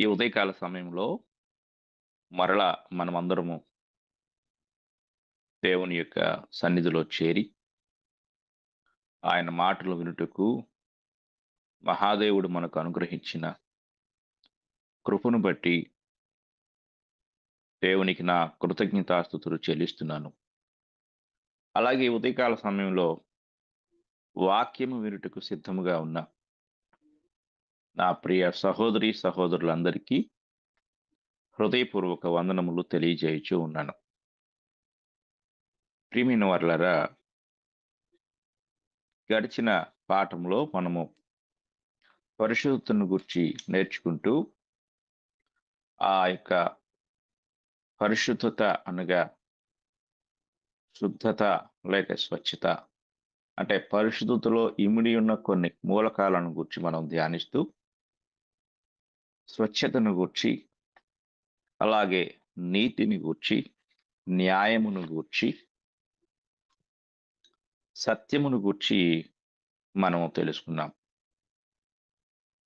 ఈ ఉదయకాల సమయంలో మరలా మనమందరము దేవుని యొక్క సన్నిధిలో చేరి, ఆయన మాటలు వినుటకు మహాదేవుడు మనకు అనుగ్రహించిన కృపను బట్టి దేవునికి నా కృతజ్ఞతాస్తుతులు చెల్లిస్తున్నాను. అలాగే ఈ ఉదయకాల సమయంలో వాక్యము వినుటకు సిద్ధముగా ఉన్న నా ప్రియ సహోదరి, సహోదరులందరికీ హృదయపూర్వక వందనములు తెలియజేయుచూ ఉన్నాను. ప్రియమైన వారలారా, గడిచిన పాఠంలో మనము పరిశుద్ధతను గూర్చి నేర్చుకుంటూ, ఆ యొక్క పరిశుద్ధత అనగా శుద్ధత లేక స్వచ్ఛత అంటే పరిశుద్ధతలో ఇమిడి ఉన్న కొన్ని మూలకాలను గూర్చి మనం ధ్యానిస్తూ, స్వచ్ఛతను గూర్చి, అలాగే నీతిని గూర్చి, న్యాయమును గూర్చి, సత్యమును గూర్చి మనము తెలుసుకున్నాం.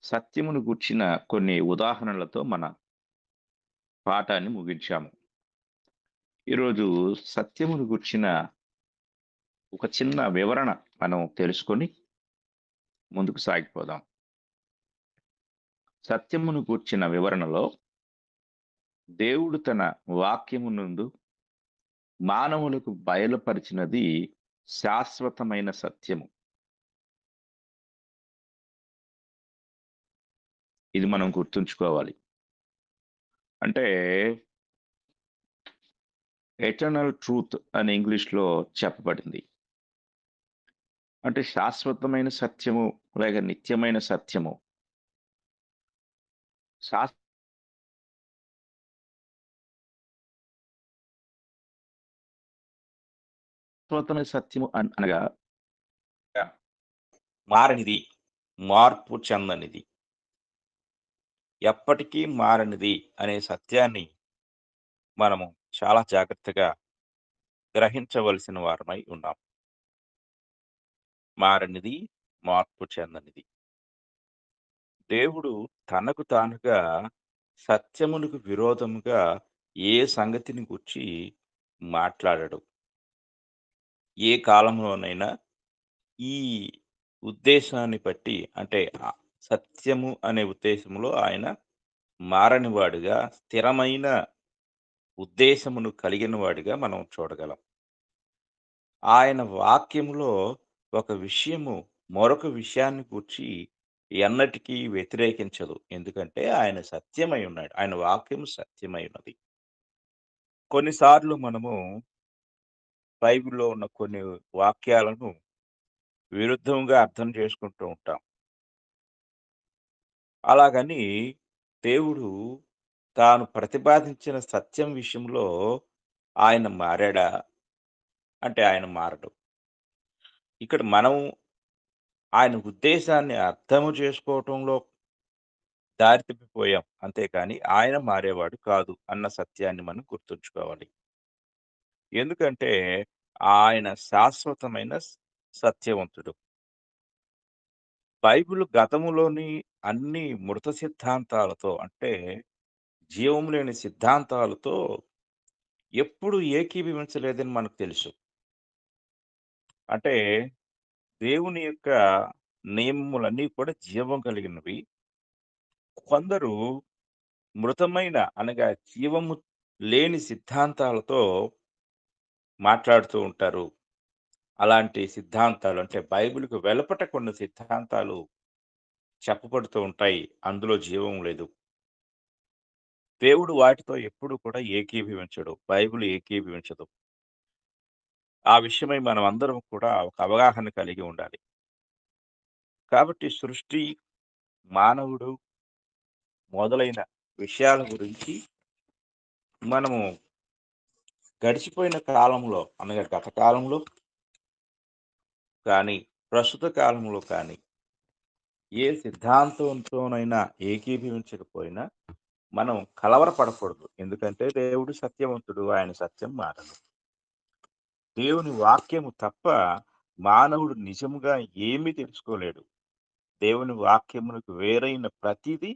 సత్యమును గూర్చిన కొన్ని ఉదాహరణలతో మన పాఠాన్ని ముగించాము. ఈరోజు సత్యమును గూర్చిన ఒక చిన్న వివరణ మనం తెలుసుకొని ముందుకు సాగిపోదాం. సత్యమును గూర్చిన వివరణలో దేవుడు తన వాక్యము నుండు మానవులకు బయలుపరిచినది శాశ్వతమైన సత్యము. ఇది మనం గుర్తుంచుకోవాలి. అంటే ఎటర్నల్ ట్రూత్ అని ఇంగ్లీష్‌లో చెప్పబడింది. అంటే శాశ్వతమైన సత్యము లేక నిత్యమైన సత్యము. శాశ్వతమైన సత్యము అనగా మారనిది, మార్పు చెందనిది, ఎప్పటికీ మారనిది అనే సత్యాన్ని మనము చాలా జాగ్రత్తగా గ్రహించవలసిన వారమై ఉన్నాం. మారనిది, మార్పు చెందనిది. దేవుడు తనకు తానుగా సత్యమునకు విరోధముగా ఏ సంగతిని గూర్చి మాట్లాడడు. ఏ కాలంలోనైనా ఈ ఉద్దేశాన్ని బట్టి అంటే సత్యము అనే ఉద్దేశంలో ఆయన మారనివాడుగా, స్థిరమైన ఉద్దేశమును కలిగిన వాడిగా మనం చూడగలం. ఆయన వాక్యములో ఒక విషయము మరొక విషయాన్ని గూర్చి ఎన్నటికీ వ్యతిరేకించదు. ఎందుకంటే ఆయన సత్యమై ఉన్నాడు. ఆయన వాక్యము సత్యమై ఉన్నది. కొన్నిసార్లు మనము బైబిల్‌లో ఉన్న కొన్ని వాక్యాలను విరుద్ధంగా అర్థం చేసుకుంటూ ఉంటాం. అలాగని దేవుడు తాను ప్రతిపాదించిన సత్యం విషయంలో ఆయన మారాడా? అంటే ఆయన మారడు. ఇక్కడ మనం ఆయన ఉద్దేశాన్ని అర్థము చేసుకోవటంలో దారి తప్పిపోయాం. అంతేకాని ఆయన మారేవాడు కాదు అన్న సత్యాన్ని మనం గుర్తుంచుకోవాలి. ఎందుకంటే ఆయన శాశ్వతమైన సత్యవంతుడు. బైబిల్ గతములోని అన్ని మృత సిద్ధాంతాలతో అంటే జీవం లేని సిద్ధాంతాలతో ఎప్పుడు ఏకీభవించలేదని మనకు తెలుసు. అంటే దేవుని యొక్క నియమములన్నీ కూడా జీవం కలిగినవి. కొందరు మృతమైన అనగా జీవము లేని సిద్ధాంతాలతో మాట్లాడుతూ ఉంటారు. అలాంటి సిద్ధాంతాలు అంటే బైబిల్‌కు వెలుపట కొన్ని సిద్ధాంతాలు చెప్పబడుతూ ఉంటాయి. అందులో జీవం లేదు. దేవుడు వాటితో ఎప్పుడు కూడా ఏకీభవించడు. బైబిల్ ఏకీభవించదు. ఆ విషయమై మనమందరం కూడా ఒక అవగాహన కలిగి ఉండాలి. కాబట్టి సృష్టి, మానవుడు మొదలైన విషయాల గురించి మనము గడిచిపోయిన కాలంలో అనగా గత కాలంలో కానీ, ప్రస్తుత కాలంలో కానీ ఏ సిద్ధాంతంతోనైనా ఏకీభవించకపోయినా మనం కలవరపడకూడదు. ఎందుకంటే దేవుడు సత్యవంతుడు. ఆయన సత్యం మారదు. దేవుని వాక్యము తప్ప మానవుడు నిజముగా ఏమీ తెలుసుకోలేడు. దేవుని వాక్యమునకు వేరైన ప్రతీదీ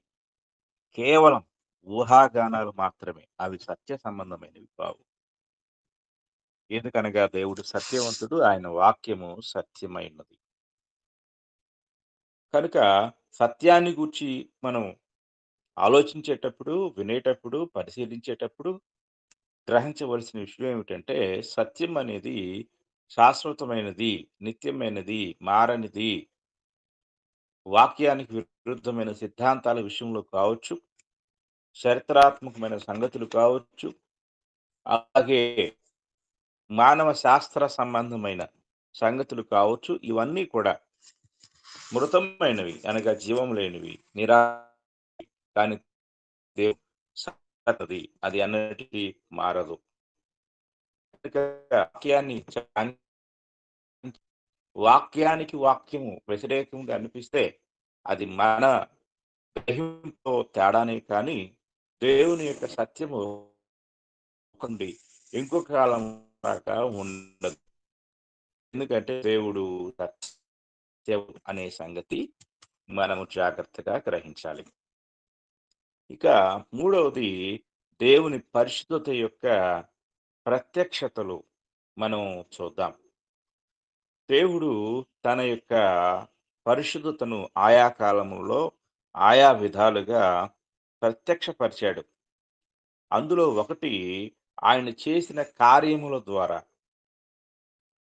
కేవలం ఊహాగానాలు మాత్రమే. అవి సత్య సంబంధమైనవి కావు. ఎందుకనగా దేవుడు సత్యవంతుడు. ఆయన వాక్యము సత్యమైనది. కనుక సత్యాన్ని గూర్చి మనం ఆలోచించేటప్పుడు, వినేటప్పుడు, పరిశీలించేటప్పుడు గ్రహించవలసిన విషయం ఏమిటంటే, సత్యం అనేది శాశ్వతమైనది, నిత్యమైనది, మారనిది, వాక్యానికి విరుద్ధమైన సిద్ధాంతాల విషయంలో కావచ్చు, చరిత్రాత్మకమైన సంగతులు కావచ్చు, అలాగే మానవ శాస్త్ర సంబంధమైన సంగతులు కావచ్చు, ఇవన్నీ కూడా మృతమైనవి అనగా జీవం లేనివి, కానీ దేవుడు సత్తది. అది అన్నిటికీ మారదు. కనుక వాక్యాన్ని వాక్యానికి వాక్యము వ్యతిరేకంగా అనిపిస్తే అది మన గ్రహింపుతో తేడానే కానీ దేవుని యొక్క సత్యము ఒకటి ఇంకొక కాలం దాకా ఉండదు. ఎందుకంటే దేవుడు సత్యం అనే సంగతి మనము జాగ్రత్తగా గ్రహించాలి. ఇక మూడవది దేవుని పరిశుద్ధత యొక్క ప్రత్యక్షతలు మనం చూద్దాం. దేవుడు తన యొక్క పరిశుద్ధతను ఆయా కాలములో ఆయా విధాలుగా ప్రత్యక్షపరిచాడు. అందులో ఒకటి ఆయన చేసిన కార్యముల ద్వారా.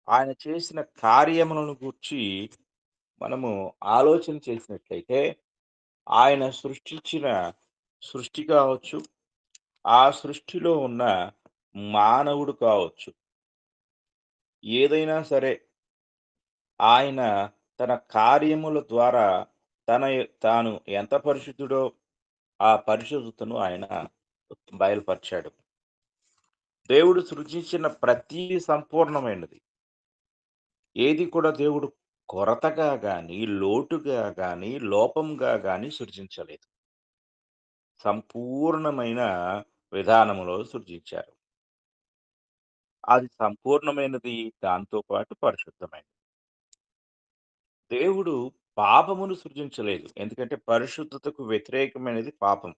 ఆయన చేసిన కార్యములను గూర్చి మనము ఆలోచన చేసినట్లయితే, ఆయన సృష్టించిన సృష్టి కావచ్చు, ఆ సృష్టిలో ఉన్న మానవుడు కావచ్చు, ఏదైనా సరే ఆయన తన కార్యముల ద్వారా తాను ఎంత పరిశుద్ధుడో ఆ పరిశుద్ధతను ఆయన బయలుపరిచాడు. దేవుడు సృజించిన ప్రతీది సంపూర్ణమైనది. ఏది కూడా దేవుడు కొరతగా గాని, లోటుగా గాని, లోపంగా గాని సృజించలేదు. సంపూర్ణమైన విధానములో సృజించారు. అది సంపూర్ణమైనది, దాంతో పాటు పరిశుద్ధమైనది. దేవుడు పాపమును సృజించలేదు. ఎందుకంటే పరిశుద్ధతకు వ్యతిరేకమైనది పాపం.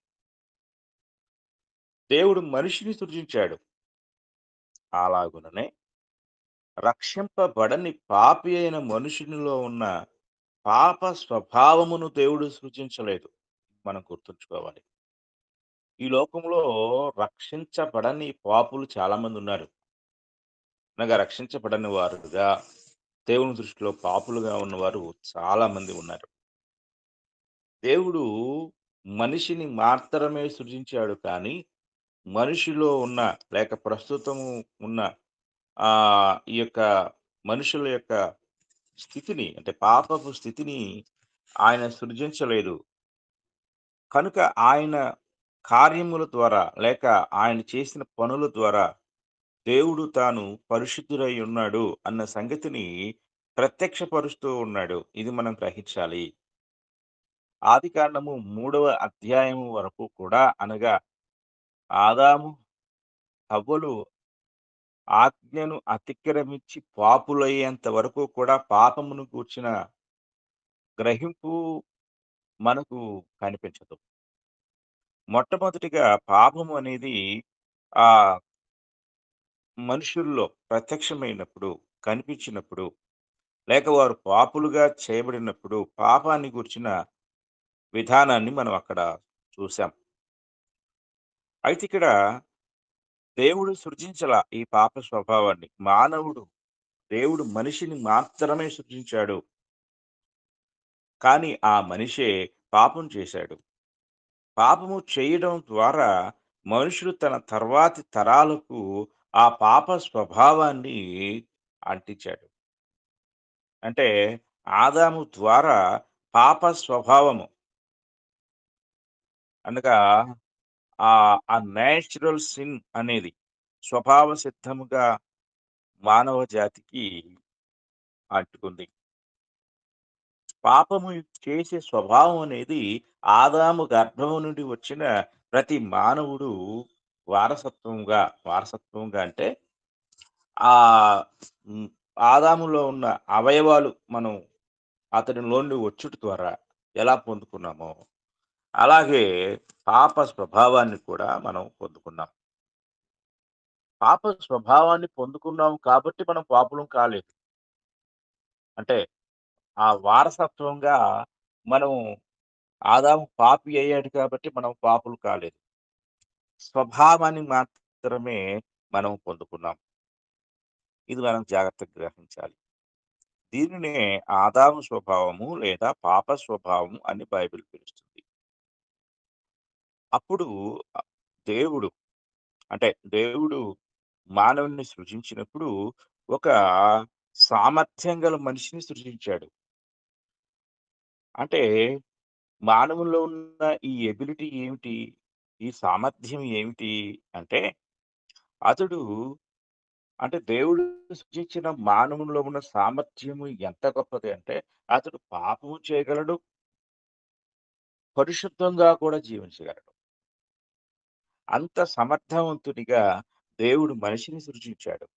దేవుడు మనిషిని సృజించాడు. అలాగుననే రక్షింపబడని పాపి అయిన మనుషునిలో ఉన్న పాప స్వభావమును దేవుడు సృజించలేదు. మనం గుర్తుంచుకోవాలి. ఈ లోకంలో రక్షించబడని పాపులు చాలామంది ఉన్నారు. అనగా రక్షించబడని వారుగా దేవుని దృష్టిలో పాపులుగా ఉన్నవారు చాలామంది ఉన్నారు. దేవుడు మనిషిని మాత్రమే సృజించాడు కానీ, మనిషిలో ఉన్న లేక ప్రస్తుతము ఉన్న ఈ యొక్క మనుషుల యొక్క స్థితిని అంటే పాపపు స్థితిని ఆయన సృజించలేదు. కనుక ఆయన కార్యముల ద్వారా లేక ఆయన చేసిన పనుల ద్వారా దేవుడు తాను పరిశుద్ధుడై ఉన్నాడు అన్న సంగతిని ప్రత్యక్షపరుస్తూ ఉన్నాడు. ఇది మనం గ్రహించాలి. ఆదికాండము 3వ అధ్యాయము వరకు కూడా అనగా ఆదాము, హవ్వలు ఆజ్ఞను అతిక్రమించి పాపులయ్యేంత వరకు కూడా పాపమును గూర్చిన గ్రహింపు మనకు కనిపించదు. మొట్టమొదటిగా పాపము అనేది ఆహ్, మనుషుల్లో ప్రత్యక్షమైనప్పుడు, కనిపించినప్పుడు, లేక వారు పాపులుగా చేయబడినప్పుడు పాపాన్ని గూర్చిన విధానాన్ని మనం అక్కడ చూసాం. అయితే ఇక్కడ దేవుడు సృజించల ఈ పాప స్వభావాన్ని. దేవుడు మనిషిని మాత్రమే సృజించాడు. కానీ ఆ మనిషే పాపం చేశాడు. పాపము చేయడం ద్వారా మనుషుడు తన తర్వాతి తరాలకు ఆ పాప స్వభావాన్ని అంటించాడు. అంటే ఆదాము ద్వారా పాప స్వభావము అనగా ఆ నేచురల్ సిన్ అనేది స్వభావ సిద్ధముగా మానవ జాతికి అంటుకుంది. పాపము చేసే స్వభావం అనేది ఆదాము గర్భము నుండి వచ్చిన ప్రతి మానవుడు వారసత్వంగా అంటే ఆహ్, హ్మ్. ఆదాములో ఉన్న అవయవాలు మనం అతనిలో నుండి వచ్చుట ద్వారా ఎలా పొందుకున్నామో, అలాగే పాప స్వభావాన్ని కూడా మనం పొందుకున్నాం. పాప స్వభావాన్ని పొందుకున్నాం కాబట్టి మనం పాపులం కాలేదు. అంటే ఆ వారసత్వంగా మనం ఆదాము పాపి అయ్యాడు కాబట్టి మనం పాపులు కాలేదు. స్వభావాన్ని మాత్రమే మనం పొందుకున్నాం. ఇది మనం జాగ్రత్తగా గ్రహించాలి. దీనినే ఆదాము స్వభావము లేదా పాప స్వభావము అని బైబిల్ పిలుస్తుంది. అప్పుడు ఆహ్, దేవుడు అంటే దేవుడు మానవుడిని సృజించినప్పుడు ఒక సామర్థ్యం గల మనిషిని సృజించాడు. అంటే మానవుల్లో ఉన్న ఈ ఎబిలిటీ ఏమిటి? ఈ సామర్థ్యం ఏమిటి? అంటే అతడు అంటే దేవుడు సృజించిన మానవునిలో ఉన్న సామర్థ్యము ఎంత గొప్పది అంటే అతడు పాపము చేయగలడు, పరిశుద్ధంగా కూడా జీవించగలడు. అంత సమర్థవంతుడిగా దేవుడు మనిషిని సృజించాడు.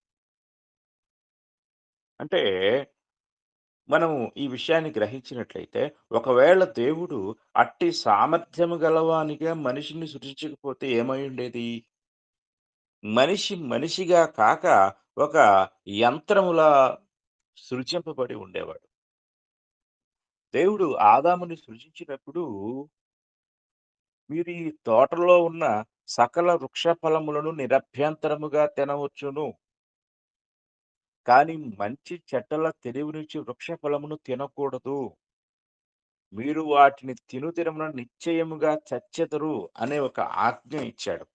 అంటే మనము ఈ విషయాన్ని గ్రహించినట్లయితే, ఒకవేళ దేవుడు అట్టి సామర్థ్యము గలవానిగా మనిషిని సృజించకపోతే ఏమైయుండేది? మనిషి మనిషిగా కాక ఒక యంత్రములా సృజింపబడి ఉండేవాడు. దేవుడు ఆదాముని సృజించినప్పుడు, మీరు ఈ తోటలో ఉన్న సకల వృక్ష ఫలములను నిరభ్యంతరముగా తినవచ్చును. కానీ మంచి చెడ్డల తెలివినిచ్చు వృక్ష ఫలమును తినకూడదు. మీరు వాటిని తినుదినమున నిశ్చయముగా చచ్చెదరు అనే ఒక ఆజ్ఞ ఇచ్చాడు.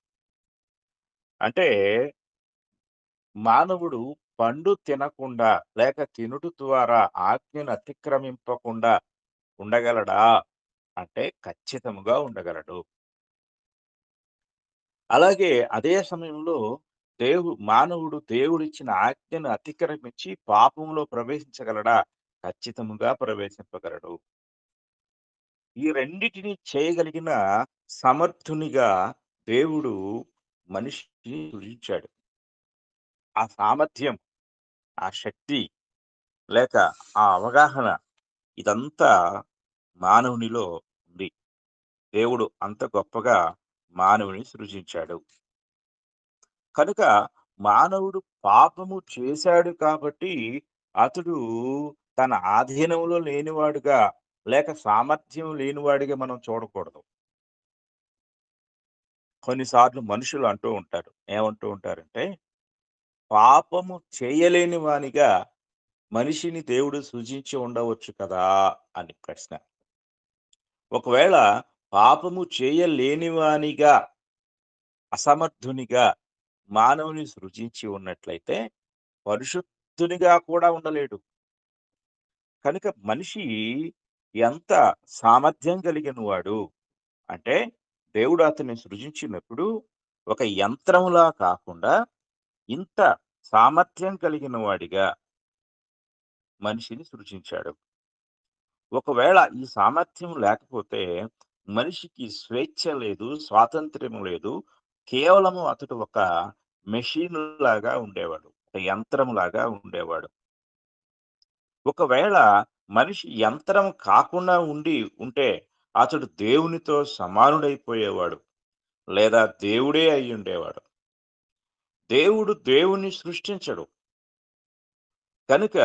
అంటే మానవుడు పండు తినకుండా లేక తినుట ద్వారా ఆజ్ఞను అతిక్రమింపకుండా ఉండగలడా? అంటే ఖచ్చితముగా ఉండగలడు. అలాగే అదే సమయంలో మానవుడు దేవుడిచ్చిన ఆజ్ఞను అతిక్రమించి పాపంలో ప్రవేశించగలడా? ఖచ్చితముగా ప్రవేశింపగలడు. ఈ రెండిటిని చేయగలిగిన సమర్థునిగా దేవుడు మనిషిని సృజించాడు. ఆ సామర్థ్యం, ఆ శక్తి లేక ఆ అవగాహన ఇదంతా మానవునిలో ఉంది. దేవుడు అంత గొప్పగా మానవుని సృజించాడు. కనుక మానవుడు పాపము చేశాడు కాబట్టి అతడు తన ఆధీనంలో లేనివాడుగా లేక సామర్థ్యం లేనివాడిగా మనం చూడకూడదు. కొన్నిసార్లు మనుషులు అంటూ ఉంటారు. ఏమంటూ ఉంటారంటే, పాపము చేయలేని వానిగా మనిషిని దేవుడు సృజించి ఉండవచ్చు కదా! అని ప్రశ్న. ఒకవేళ పాపము చేయలేని వానిగా, అసమర్థునిగా మానవుని సృజించి ఉన్నట్లయితే, పరిశుద్ధునిగా కూడా ఉండలేడు. కనుక మనిషి ఎంత సామర్థ్యం కలిగిన వాడు అంటే, దేవుడు అతన్ని సృజించినప్పుడు ఒక యంత్రంలా కాకుండా, ఇంత సామర్థ్యం కలిగిన వాడిగా మనిషిని సృజించాడు. ఒకవేళ ఈ సామర్థ్యం లేకపోతే మనిషికి స్వేచ్ఛ లేదు, స్వాతంత్ర్యం లేదు. కేవలము అతడు ఒక మెషిన్ లాగా ఉండేవాడు. ఒక యంత్రం లాగా ఉండేవాడు. ఒకవేళ మనిషి యంత్రం కాకుండా ఉంటే అతడు దేవునితో సమానుడైపోయేవాడు. లేదా దేవుడే అయ్యుండేవాడు. దేవుడు దేవుణ్ణి సృష్టించడు. కనుక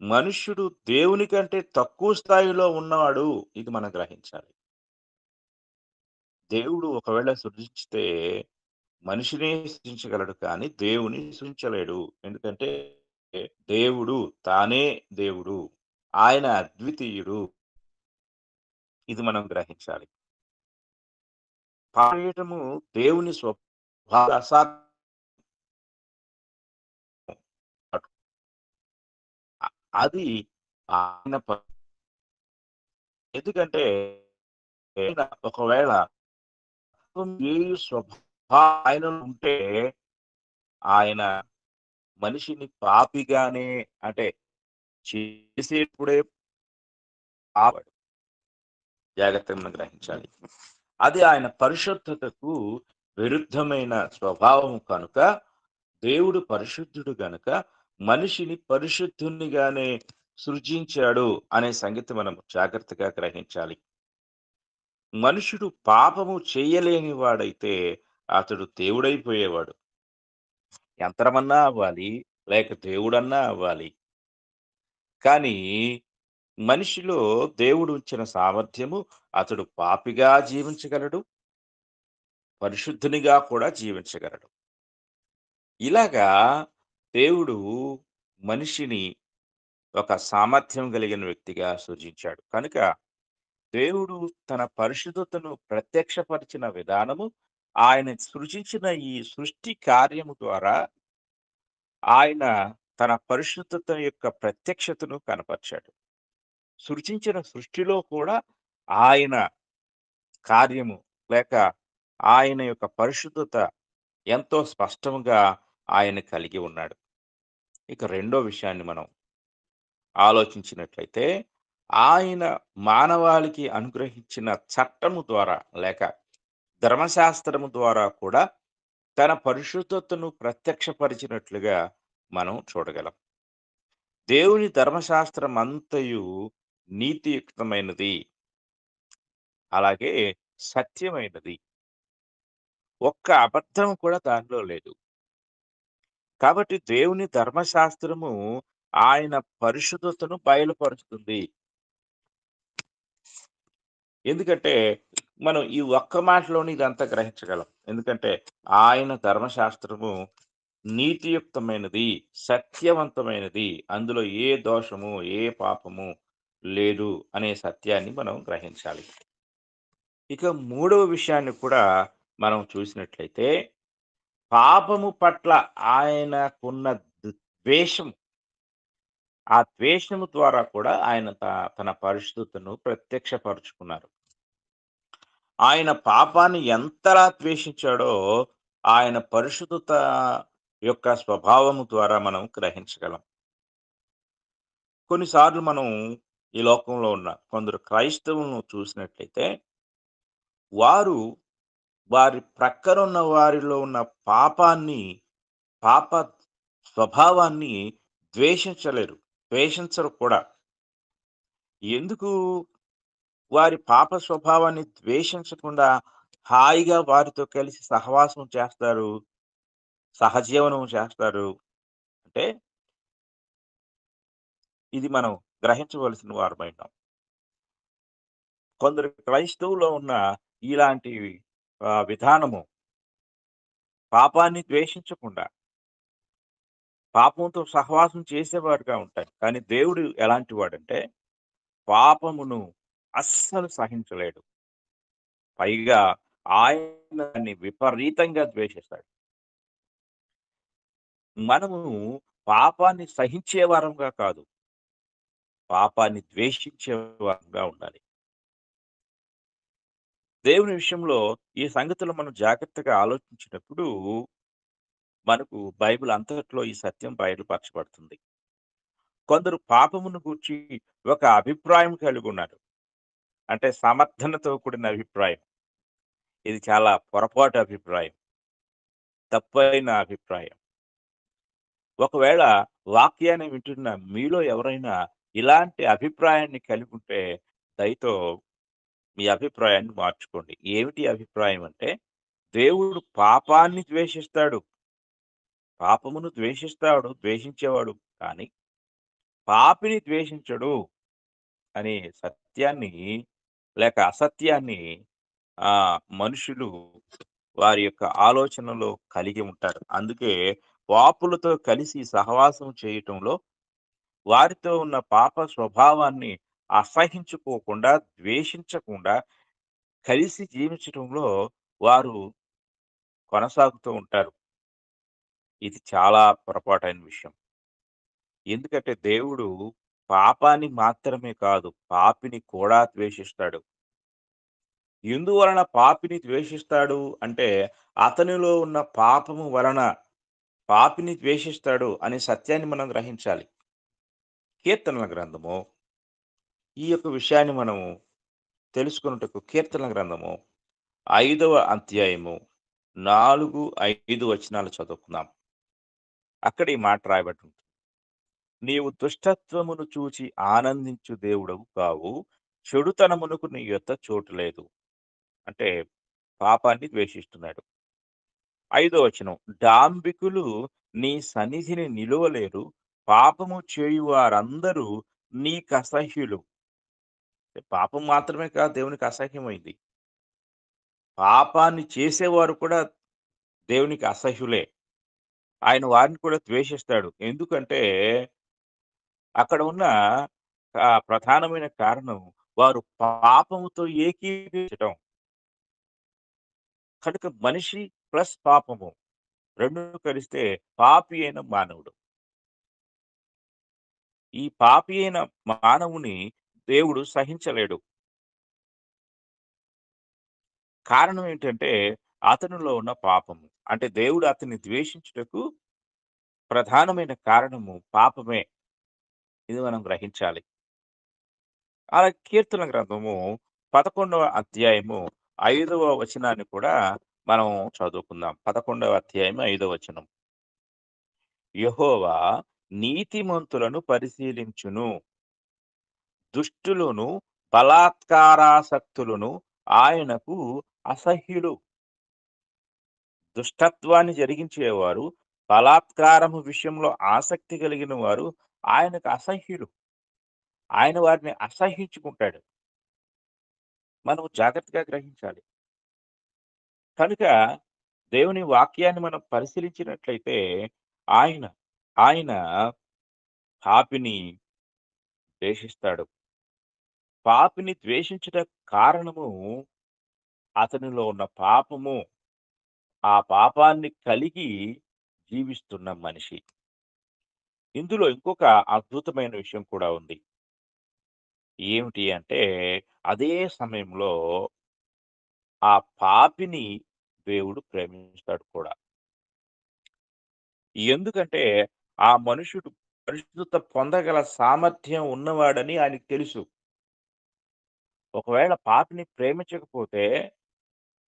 మనుష్యుడు దేవుని కంటే తక్కువ స్థాయిలో ఉన్నవాడు. ఇది మనం గ్రహించాలి. దేవుడు ఒకవేళ సృజించితే మనిషినే సృజించగలడు కానీ దేవుని సృజించలేడు. ఎందుకంటే దేవుడు తానే దేవుడు. ఆయన అద్వితీయుడు. ఇది మనం గ్రహించాలి. పాడేయటము దేవుని స్వభావ అది ఆయన ఎందుకంటే ఆయన ఒకవేళ ఏ ఆయనలో ఉంటే ఆయన మనిషిని పాపిగానే అంటే చేసేప్పుడే ఆపాడు. జాగ్రత్తగా మనం గ్రహించాలి. అది ఆయన పరిశుద్ధతకు విరుద్ధమైన స్వభావం కనుక దేవుడు పరిశుద్ధుడు గనుక మనిషిని పరిశుద్ధునిగానే సృజించాడు అనే సంగతి మనం జాగ్రత్తగా గ్రహించాలి. మనుషుడు పాపము చేయలేని వాడైతే అతడు దేవుడైపోయేవాడు. యంత్రమన్నా అవ్వాలి, లేక దేవుడన్నా అవ్వాలి. కానీ మనిషిలో దేవుడు ఉంచిన సామర్థ్యము అతడు పాపిగా జీవించగలడు, పరిశుద్ధునిగా కూడా జీవించగలడు. ఇలాగా దేవుడు మనిషిని ఒక సామర్థ్యం కలిగిన వ్యక్తిగా సృజించాడు. కనుక దేవుడు తన పరిశుద్ధతను ప్రత్యక్షపరిచిన విధానము ఆయన సృజించిన ఈ సృష్టి కార్యము ద్వారా ఆయన తన పరిశుద్ధత యొక్క ప్రత్యక్షతను కనపరిచాడు. సృజించిన సృష్టిలో కూడా ఆయన కార్యము లేక ఆయన యొక్క పరిశుద్ధత ఎంతో స్పష్టంగా ఆయన కలిగి ఉన్నాడు. ఇక రెండో విషయాన్ని మనం ఆలోచించినట్లయితే, ఆయన మానవాళికి అనుగ్రహించిన చట్టము ద్వారా లేక ధర్మశాస్త్రము ద్వారా కూడా తన పరిశుద్ధతను ప్రత్యక్షపరిచినట్లుగా మనం చూడగలం. దేవుని ధర్మశాస్త్రమంతయు నీతియుక్తమైనది. అలాగే సత్యమైనది. ఒక్క అబద్ధం కూడా దానిలో లేదు. కాబట్టి దేవుని ధర్మశాస్త్రము ఆయన పరిశుద్ధతను బయలుపరుస్తుంది. ఎందుకంటే, మనం ఈ ఒక్క మాటలోనే ఇదంతా గ్రహించగలం. ఎందుకంటే, ఆయన ధర్మశాస్త్రము నీతియుక్తమైనది, సత్యవంతమైనది. అందులో ఏ దోషము, ఏ పాపము లేదు అనే సత్యాన్ని మనం గ్రహించాలి. ఇక మూడవ విషయాన్ని కూడా మనం చూసినట్లయితే, పాపము పట్ల ఆయనకున్న ద్వేషం, ఆ ద్వేషము ద్వారా కూడా ఆయన తన పరిశుద్ధతను ప్రత్యక్షపరుచుకున్నారు. ఆయన పాపాన్ని ఎంతలా ద్వేషించాడో, ఆయన పరిశుద్ధత యొక్క స్వభావము ద్వారా మనం గ్రహించగలం. కొన్నిసార్లు మనం ఈ లోకంలో ఉన్న కొందరు క్రైస్తవులను చూసినట్లయితే, వారు వారి ప్రక్కనున్న వారిలో ఉన్న పాపాన్ని, పాప స్వభావాన్ని ద్వేషించలేరు. ద్వేషించరు కూడా. ఎందుకు వారి పాప స్వభావాన్ని ద్వేషించకుండా హాయిగా వారితో కలిసి సహవాసం చేస్తారు, సహజీవనం చేస్తారు అంటే, ఇది మనం గ్రహించవలసిన వారమై ఉన్నాం. కొందరు క్రైస్తవులో ఉన్న ఇలాంటి విధానము పాపాన్ని ద్వేషించకుండా, పాపంతో సహవాసం చేసేవారుగా ఉంటారు. కానీ దేవుడు ఎలాంటి వాడంటే, పాపమును అస్సలు సహించలేడు. పైగా ఆయన దాన్ని విపరీతంగా ద్వేషిస్తాడు. మనము పాపాన్ని సహించే వారంగా కాదు, పాపాన్ని ద్వేషించే వారంగా ఉండాలి. దేవుని విషయంలో ఈ సంగతులు మనం జాగ్రత్తగా ఆలోచించినప్పుడు, మనకు బైబిల్ అంతట్లో ఈ సత్యం బయలుపరచబడుతుంది. కొందరు పాపమును గూర్చి ఒక అభిప్రాయం కలిగున్నారు. అంటే సమర్థనతో కూడిన అభిప్రాయం. ఇది చాలా పొరపాటు అభిప్రాయం. తప్పైన అభిప్రాయం. ఒకవేళ వాక్యాన్ని వింటున్న మీలో ఎవరైనా ఇలాంటి అభిప్రాయాన్ని కలిగుంటే, దయతో మీ అభిప్రాయాన్ని మార్చుకోండి. ఏమిటి అభిప్రాయం అంటే, దేవుడు పాపాన్ని ద్వేషిస్తాడు. పాపమును ద్వేషిస్తాడు, ద్వేషించేవాడు. కానీ పాపిని ద్వేషించడు అనే సత్యాన్ని లేక అసత్యాన్ని మనుషులు వారి యొక్క ఆలోచనలో కలిగి ఉంటారు. అందుకే పాపులతో కలిసి సహవాసం చేయటంలో వారితో ఉన్న పాప స్వభావాన్ని అసహించుకోకుండా, ద్వేషించకుండా కలిసి జీవించటంలో వారు కొనసాగుతూ ఉంటారు. ఇది చాలా పొరపాటైన విషయం. ఎందుకంటే దేవుడు పాపాన్ని మాత్రమే కాదు, పాపిని కూడా ద్వేషిస్తాడు. ఎందువలన పాపిని ద్వేషిస్తాడు అంటే, అతనిలో ఉన్న పాపము వలన పాపిని ద్వేషిస్తాడు అనే సత్యాన్ని మనం గ్రహించాలి. కీర్తనల గ్రంథము ఈ యొక్క విషయాన్ని మనము తెలుసుకొనుటకు కీర్తనల గ్రంథము 5వ అధ్యాయము 4, 5 వచనాలు చదువుకుందాం. అక్కడ ఈ మాట రాయబడి ఉంటుంది. నీవు దుష్టత్వమును చూచి ఆనందించు దేవుడవు కావు. చెడుతనమునకు నీ యొద్ద చోటు లేదు. అంటే పాపాన్ని ద్వేషిస్తున్నాడు. 5వ వచనం. డాంబికులు నీ సన్నిధిని నిలువలేరు. పాపము చేయువారందరూ నీకసహ్యులు. పాపం మాత్రమే కాదు దేవునికి అసహ్యమైంది. పాపాన్ని చేసేవారు కూడా దేవునికి అసహ్యులే. ఆయన వారిని కూడా ద్వేషిస్తాడు. ఎందుకంటే అక్కడ ఉన్న ప్రధానమైన కారణం వారు పాపముతో ఏకీభవించటం. కనుక మనిషి ప్లస్ పాపము 2 కలిస్తే పాపి అయిన మానవుడు. ఈ పాపి అయిన మానవుని దేవుడు సహించలేడు. కారణం ఏంటంటే అతనిలో ఉన్న పాపము. అంటే దేవుడు అతన్ని ద్వేషించుటకు ప్రధానమైన కారణము పాపమే. ఇది మనం గ్రహించాలి. అలా కీర్తన గ్రంథము 11వ అధ్యాయము 5వ వచనాన్ని కూడా మనం చదువుకుందాం. 11వ అధ్యాయం 5వ వచనం. యెహోవా నీతిమంతులను పరిశీలించును. దుష్టులను, బలాత్కారాసక్తులను ఆయనకు అసహ్యులు. దుష్టత్వాన్ని జరిగించేవారు, బలాత్కారము విషయంలో ఆసక్తి కలిగిన వారు ఆయనకు అసహ్యులు. ఆయన వారిని అసహ్యించుకుంటాడు. మనం జాగ్రత్తగా గ్రహించాలి. కనుక దేవుని వాక్యాన్ని మనం పరిశీలించినట్లయితే ఆయన, ఆయన పాపిని ద్వేషిస్తాడు. పాపిని ద్వేషించుట కారణము అతనిలో ఉన్న పాపము. ఆ పాపాన్ని కలిగి జీవిస్తున్న మనిషి. ఇందులో ఇంకొక అద్భుతమైన విషయం కూడా ఉంది. ఏమిటి అంటే అదే సమయంలో ఆ పాపిని దేవుడు ప్రేమిస్తాడు కూడా. ఎందుకంటే ఆ మనుషుడు పరిశుద్ధత పొందగల సామర్థ్యం ఉన్నవాడని ఆయనకు తెలుసు. ఒకవేళ పాపిని ప్రేమించకపోతే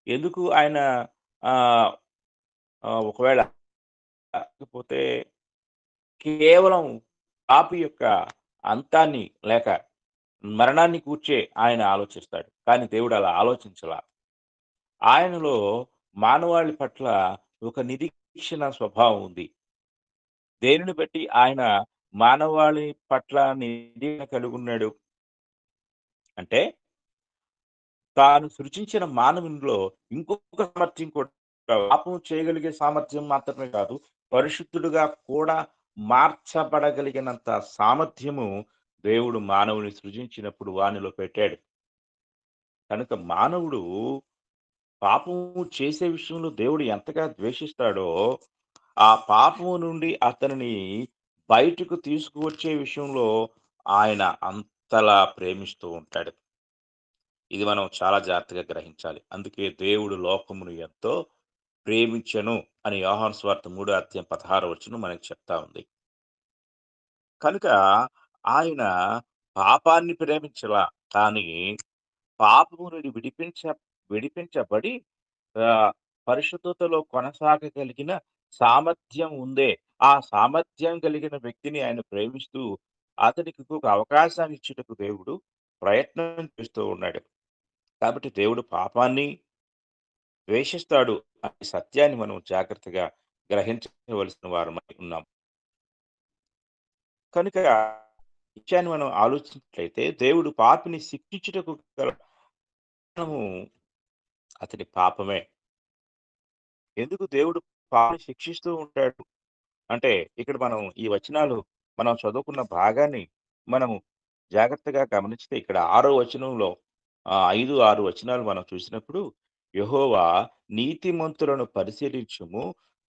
ఎందుకు ఆయన ఆహ్, ఒకవేళ లేకపోతే కేవలం పాపి యొక్క అంతాన్ని లేక మరణాన్ని గూర్చే ఆయన ఆలోచిస్తాడు. కానీ దేవుడు అలా ఆలోచించలా. ఆయనలో మానవాళి పట్ల ఒక నిరీక్షణ స్వభావం ఉంది. దేనిని బట్టి ఆయన మానవాళి పట్ల నిరీక్షణ కలిగున్నాడు అంటే, తాను సృజించిన మానవునిలో ఇంకొక సామర్థ్యం కూడా పాపం చేయగలిగే సామర్థ్యం మాత్రమే కాదు, పరిశుద్ధుడుగా కూడా మార్చబడగలిగినంత సామర్థ్యము దేవుడు మానవుని సృజించినప్పుడు వానిలో పెట్టాడు. కనుక మానవుడు పాపము చేసే విషయంలో దేవుడు ఎంతగా ద్వేషిస్తాడో, ఆ పాపము నుండి అతనిని బయటకు తీసుకువచ్చే విషయంలో ఆయన అంతలా ప్రేమిస్తూ ఉంటాడు. ఇది మనం చాలా జాగ్రత్తగా గ్రహించాలి. అందుకే దేవుడు లోకమును ఎంతో ప్రేమించెను అని యోహాను సువార్త 3 అధ్యాయం 16 వచనం మనకు చెప్తా ఉంది. కనుక ఆయన పాపాన్ని ప్రేమించలా. కానీ పాపము నుండి విడిపించబడి పరిశుద్ధతలో కొనసాగగలిగిన సామర్థ్యం ఉందే. ఆ సామర్థ్యం కలిగిన వ్యక్తిని ఆయన ప్రేమిస్తూ, అతనికి ఇంకొక అవకాశాన్ని ఇచ్చుటకు దేవుడు ప్రయత్నం చేస్తూ ఉన్నాడు. కాబట్టి దేవుడు పాపాన్ని ద్వేషిస్తాడు అనే సత్యాన్ని మనం జాగ్రత్తగా గ్రహించవలసిన వారమై ఉన్నాం. కనుక ఈ విషయాన్ని మనం ఆలోచించినట్లయితే దేవుడు పాపిని శిక్షించుటకు గల కారణము అతని పాపమే. ఎందుకు దేవుడు పాపిని శిక్షిస్తూ ఉంటాడు? అంటే ఇక్కడ మనం ఈ వచనాలు మనం చదువుకున్న భాగాన్ని మనము జాగ్రత్తగా గమనిస్తే ఇక్కడ 6 వచనంలో 5, 6 వచనాలు మనం చూసినప్పుడు యెహోవా నీతిమంతులను పరిశీలించుము,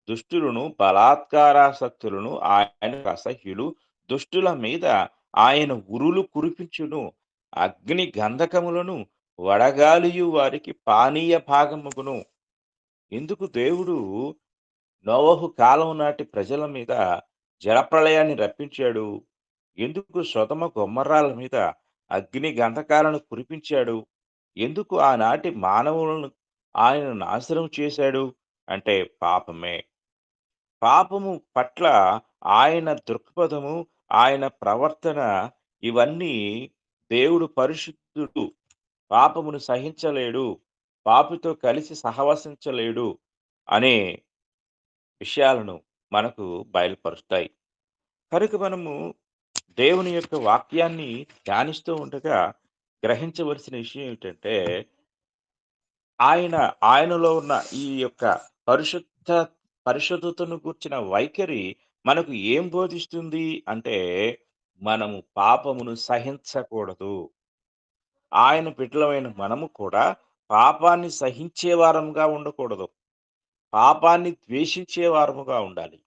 దుష్టులను బలాత్కారాసక్తులను ఆయనకు అసహ్యులు, దుష్టుల మీద ఆయన ఉరులు కురిపించును, అగ్ని గంధకములను వడగాలియు వారికి పానీయ భాగమగును. ఎందుకు దేవుడు నోవహు కాలం నాటి ప్రజల మీద జలప్రళయాన్ని రప్పించాడు? ఎందుకు సొదొమ గొమొర్రాల మీద అగ్ని గంధకాలను కురిపించాడు? ఎందుకు ఆనాటి మానవులను ఆయన నాశనం చేశాడు? అంటే పాపమే. పాపము పట్ల ఆయన దృక్పథము, ఆయన ప్రవర్తన ఇవన్నీ, దేవుడు పరిశుద్ధుడు, పాపమును సహించలేడు. పాపితో కలిసి సహవసించలేడు అనే విషయాలను మనకు బయలుపరుస్తాయి. కనుక మనము దేవుని యొక్క వాక్యాన్ని ధ్యానిస్తూ ఉండగా గ్రహించవలసిన విషయం ఏమిటంటే, ఆయన ఆయనలో ఉన్న ఈ యొక్క పరిశుద్ధ పరిశుద్ధతను గూర్చిన వైఖరి మనకు ఏం బోధిస్తుంది అంటే, మనము పాపమును సహించకూడదు. ఆయన బిడ్డలమైన మనము కూడా పాపాన్ని సహించే వారముగా ఉండకూడదు. పాపాన్ని ద్వేషించే వారముగా ఉండాలి.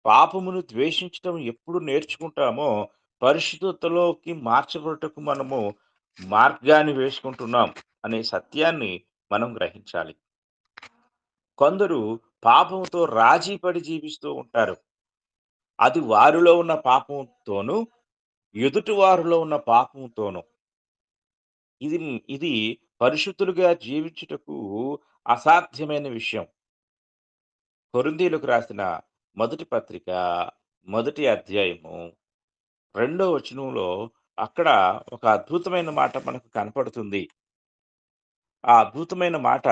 పాపమును ద్వేషించటం ఎప్పుడు నేర్చుకుంటామో, పరిశుద్ధతలోకి మార్చబడుటకు మనము మార్గాన్ని వేసుకుంటున్నాం అనే సత్యాన్ని మనం గ్రహించాలి. కొందరు పాపంతో రాజీ పడి జీవిస్తూ ఉంటారు. అది వారిలో ఉన్న పాపంతోనూ, ఎదుటి వారిలో ఉన్న పాపంతోనూ. ఇది ఇది పరిశుద్ధులుగా జీవించుటకు అసాధ్యమైన విషయం. కొరింథీయులకు రాసిన మొదటి పత్రిక, మొదటి అధ్యాయము, రెండో వచనంలో అక్కడ ఒక అద్భుతమైన మాట మనకు కనపడుతుంది. ఆ అద్భుతమైన మాట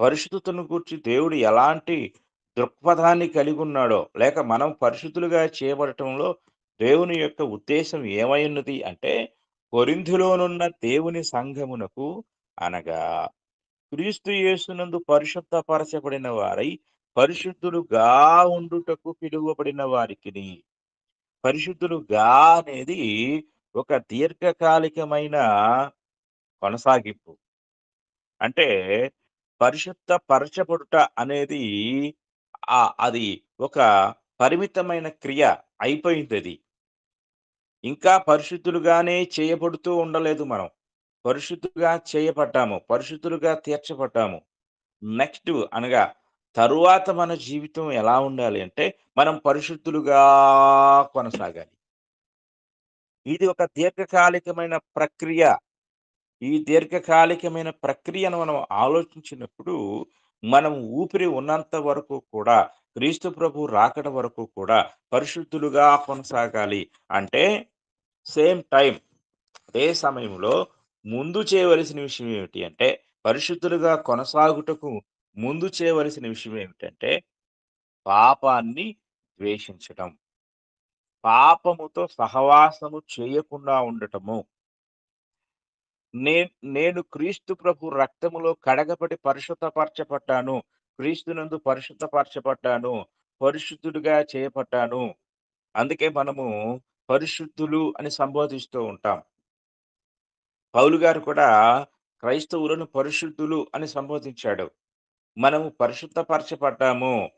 పరిశుద్ధతను గూర్చి దేవుడు ఎలాంటి దృక్పథాన్ని కలిగున్నాడో, లేక మనం పరిశుద్ధులుగా చేయబడటంలో దేవుని యొక్క ఉద్దేశ్యం ఏమైయున్నది అంటే, కొరింథులోనున్న దేవుని సంఘమునకు అనగా క్రీస్తు యేసునందు పరిశుద్ధపరచబడిన వారై, పరిశుద్ధులుగా ఉండుటకు పిలువబడిన వారికిని. పరిశుద్ధులుగా అనేది ఒక దీర్ఘకాలికమైన కొనసాగింపు. అంటే పరిశుద్ధ పరచబడుట అనేది అది ఒక పరిమితమైన క్రియ అయిపోయిందది. ఇంకా పరిశుద్ధులుగానే చేయబడుతూ ఉండలేదు మనం. పరిశుద్ధులుగా చేయబడ్డాము. పరిశుద్ధులుగా తీర్చబడ్డాము. నెక్స్ట్ అనగా తరువాత మన జీవితం ఎలా ఉండాలి అంటే, మనం పరిశుద్ధులుగా కొనసాగాలి. ఇది ఒక దీర్ఘకాలికమైన ప్రక్రియ. ఈ దీర్ఘకాలికమైన ప్రక్రియను మనం ఆలోచించినప్పుడు, మనం ఊపిరి ఉన్నంత వరకు కూడా, క్రీస్తు ప్రభు రాకడ వరకు కూడా పరిశుద్ధులుగా కొనసాగాలి. అంటే సేమ్ టైమ్ అదే సమయంలో ముందు చేయవలసిన విషయం ఏమిటి అంటే, పరిశుద్ధులుగా కొనసాగుటకు ముందు చేయవలసిన విషయం ఏమిటంటే, పాపాన్ని ద్వేషించటం. పాపముతో సహవాసము చేయకుండా ఉండటము. నే నేను క్రీస్తు ప్రభు రక్తములో కడగబడి పరిశుద్ధపరచబడ్డాను. క్రీస్తునందు పరిశుద్ధపరచబడ్డాను. పరిశుద్ధుడిగా చేయబడ్డాను. అందుకే మనము పరిశుద్ధులు అని సంబోధిస్తూ ఉంటాం. పౌలు గారు కూడా క్రైస్తవులను పరిశుద్ధులు అని సంబోధించాడు. మనము పరిశుద్ధపరచబడ్డాము.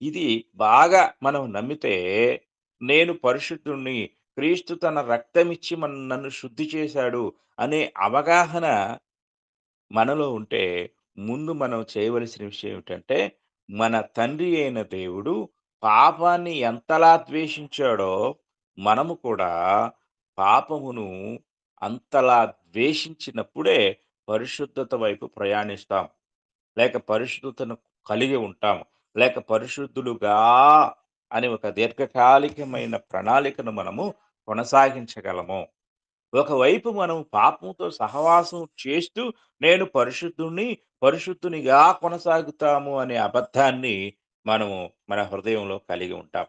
ఇది బాగా మనం నమ్మితే, నేను పరిశుద్ధుడిని, క్రీస్తు తన రక్తమిచ్చి నన్ను శుద్ధి చేశాడు అనే అవగాహన మనలో ఉంటే, ముందు మనం చేయవలసిన విషయం ఏమిటంటే, మన తండ్రి అయిన దేవుడు పాపాన్ని ఎంతలా ద్వేషించాడో, మనము కూడా పాపమును అంతలా ద్వేషించినప్పుడే పరిశుద్ధత వైపు ప్రయాణిస్తాం. లేక పరిశుద్ధతను కలిగి ఉంటాం. లేక పరిశుద్ధులుగా అనే ఒక దీర్ఘకాలికమైన ప్రణాళికను మనము కొనసాగించగలము. ఒకవైపు మనం పాపంతో సహవాసం చేస్తూ, నేను పరిశుద్ధుడిని, పరిశుద్ధునిగా కొనసాగుతాము అనే అబద్ధాన్ని మనము మన హృదయంలో కలిగి ఉంటాం.